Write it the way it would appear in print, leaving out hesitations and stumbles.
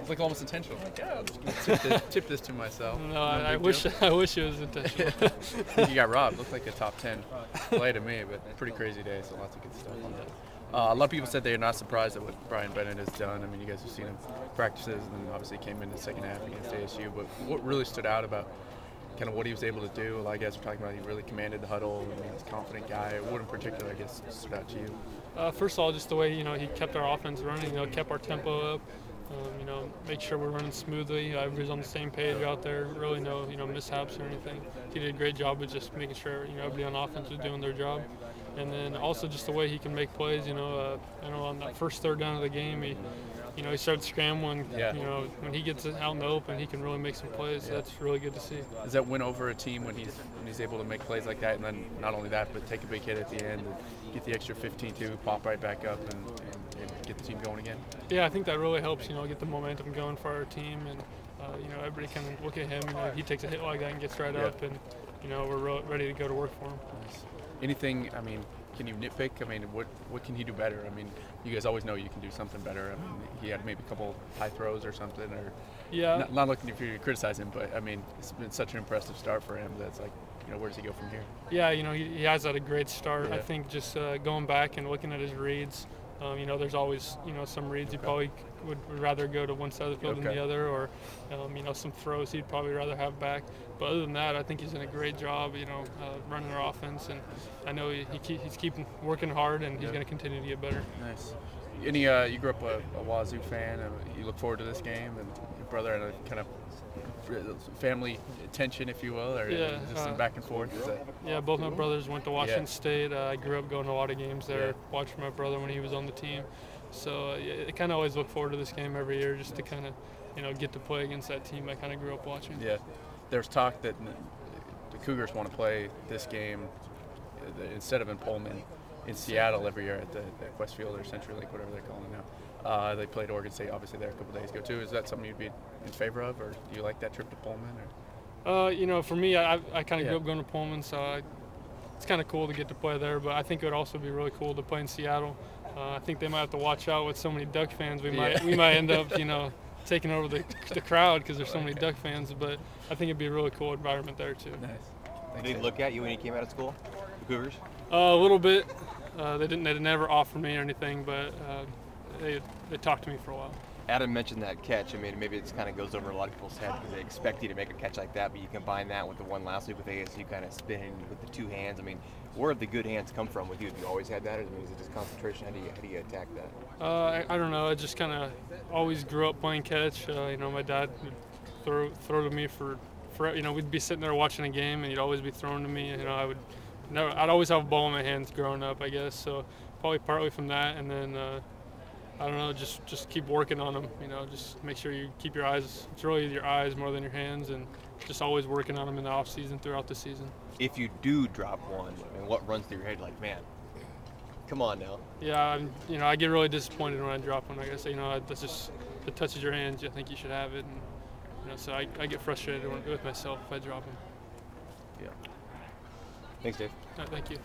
It's like almost intentional. Like, yeah, I'll just tip this to myself. No, I wish it was intentional. I think you got robbed. Looked like a top 10 play to me, but pretty crazy day, so lots of good stuff on that. A lot of people said they're not surprised at what Brian Bennett has done. I mean, you guys have seen him practices, and then obviously came in the second half against ASU. But what really stood out about kind of what he was able to do? A lot of guys were talking about he really commanded the huddle. I mean, he's a confident guy. What in particular, I guess, stood out to you? First of all, just the way he kept our offense running. Kept our tempo up. Make sure we're running smoothly. Everybody's on the same page out there. Really no mishaps or anything. He did a great job of just making sure everybody on offense was doing their job. And then also just the way he can make plays. On that first third down of the game, he started scrambling. Yeah. When he gets out in the open, he can really make some plays. So that's really good to see. Does that win over a team when he's able to make plays like that, and then not only that, but take a big hit at the end, and get the extra 15 to pop right back up and get the team going again? Yeah, I think that really helps. Get the momentum going for our team, and everybody kind of look at him. He takes a hit like that and gets right up, and we're ready to go to work for him. Nice. Anything? I mean, can you nitpick? I mean, what can he do better? I mean, you guys always know you can do something better. I mean, he had maybe a couple high throws or something, or yeah. Not looking for you to criticize him, but I mean, it's been such an impressive start for him. That's like, where does he go from here? Yeah, he has had a great start. Yeah. I think just going back and looking at his reads. There's always, some reads he probably would rather go to one side of the field than the other, or, some throws he'd probably rather have back. But other than that, I think he's done a great job, running our offense, and I know he's keeping working hard, and he's going to continue to get better. Nice. You grew up a Wazoo fan, and you look forward to this game, and your brother and kind of family tension, if you will, or just some back and forth? Yeah, both my brothers went to Washington State. I grew up going to a lot of games there, watching my brother when he was on the team. So I kind of always look forward to this game every year, just to kind of, get to play against that team I kind of grew up watching. Yeah, there's talk that the Cougars want to play this game instead of in Pullman, in Seattle every year at the Westfield or CenturyLink, whatever they're calling it now. They played Oregon State, obviously, there a couple days ago, too. Is that something you'd be in favor of, or do you like that trip to Pullman? Or? For me, I kind of grew up going to Pullman, so it's kind of cool to get to play there, but I think it would also be really cool to play in Seattle. I think they might have to watch out with so many Duck fans. We might end up, taking over the crowd because there's so many Duck fans, but I think it'd be a really cool environment there, too. Nice. Thanks, Did they look at you when you came out of school, the Cougars? A little bit. They never offered me or anything, but they talked to me for a while. Adam mentioned that catch. I mean, maybe it kind of goes over a lot of people's heads because they expect you to make a catch like that, but you combine that with the one last week with ASU kind of spinning with the two hands. I mean, where did the good hands come from with you? Have you always had that, or is it just concentration? How do you attack that? I don't know. I just kind of always grew up playing catch. My dad would throw to me for we'd be sitting there watching a game, and he'd always be throwing to me. I'd always have a ball in my hands growing up, I guess. So probably partly from that, and then I don't know, just keep working on them. Just make sure you keep your eyes. It's really your eyes more than your hands, and just always working on them in the off season throughout the season. If you do drop one, and what runs through your head, like, man, come on now. Yeah, I get really disappointed when I drop one. I guess that's just, if it touches your hands, I think you should have it, and so I get frustrated with myself if I drop them. Yeah. Thanks, Dave. Thank you.